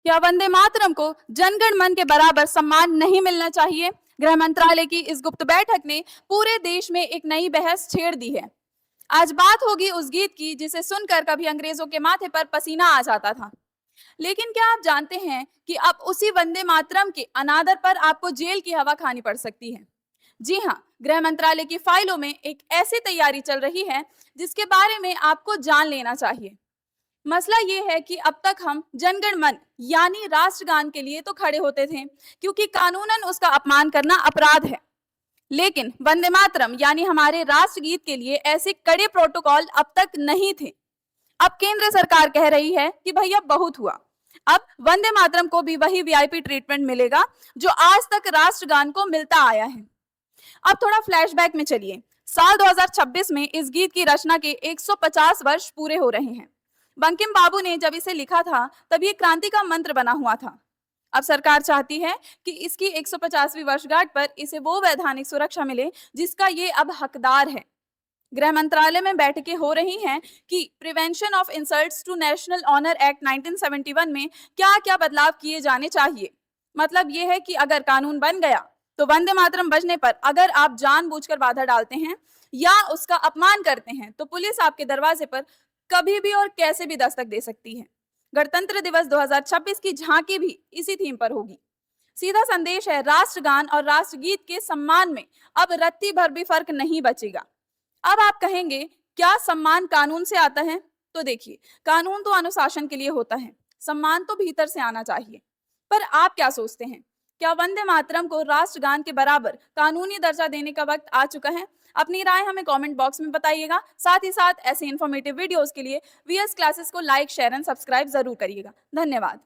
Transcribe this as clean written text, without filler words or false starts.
क्या वंदे मातरम को जनगण मन के बराबर सम्मान नहीं मिलना चाहिए? गृह मंत्रालय की इस गुप्त बैठक ने पूरे देश में एक नई बहस छेड़ दी है। आज बात होगी उस गीत की जिसे सुनकर कभी अंग्रेजों के माथे पर पसीना आ जाता था। लेकिन क्या आप जानते हैं कि अब उसी वंदे मातरम के अनादर पर आपको जेल की हवा खानी पड़ सकती है? जी हाँ, गृह मंत्रालय की फाइलों में एक ऐसी तैयारी चल रही है जिसके बारे में आपको जान लेना चाहिए। मसला ये है कि अब तक हम जनगण मन यानी राष्ट्रगान के लिए तो खड़े होते थे, क्योंकि कानूनन उसका अपमान करना अपराध है। लेकिन वंदे मातरम यानी हमारे राष्ट्रगीत के लिए ऐसे कड़े प्रोटोकॉल अब तक नहीं थे। अब केंद्र सरकार कह रही है कि भैया बहुत हुआ, अब वंदे मातरम को भी वही वीआईपी ट्रीटमेंट मिलेगा जो आज तक राष्ट्रगान को मिलता आया है। अब थोड़ा फ्लैशबैक में चलिए। साल 2026 में इस गीत की रचना के 150 वर्ष पूरे हो रहे हैं। बंकिम बाबू ने जब इसे लिखा था तब ये क्रांति का मंत्र बना हुआ था। अब सरकार चाहती है कि इसकी 150वीं वर्षगांठ पर इसे वो वैधानिक सुरक्षा मिले जिसका ये अब हकदार है। गृह मंत्रालय में बैठकें हो रही हैं कि prevention of insults to national honour act 1971 में क्या क्या बदलाव किए जाने चाहिए। मतलब ये है कि अगर कानून बन गया तो वंदे मातरम बजने पर अगर आप जानबूझकर बाधा डालते हैं या उसका अपमान करते हैं तो पुलिस आपके दरवाजे पर कभी भी और कैसे भी दस्तक दे सकती है। गणतंत्र दिवस 2026 की झांकी भी इसी थीम पर होगी। सीधा संदेश है, राष्ट्रगान और राष्ट्रगीत के सम्मान में अब रत्ती भर भी फर्क नहीं बचेगा। अब आप कहेंगे क्या सम्मान कानून से आता है? तो देखिए, कानून तो अनुशासन के लिए होता है, सम्मान तो भीतर से आना चाहिए। पर आप क्या सोचते हैं, क्या वंदे मातरम को राष्ट्रगान के बराबर कानूनी दर्जा देने का वक्त आ चुका है? अपनी राय हमें कमेंट बॉक्स में बताइएगा। साथ ही साथ ऐसे इन्फॉर्मेटिव वीडियोस के लिए वीएस क्लासेस को लाइक, शेयर एंड सब्सक्राइब जरूर करिएगा। धन्यवाद।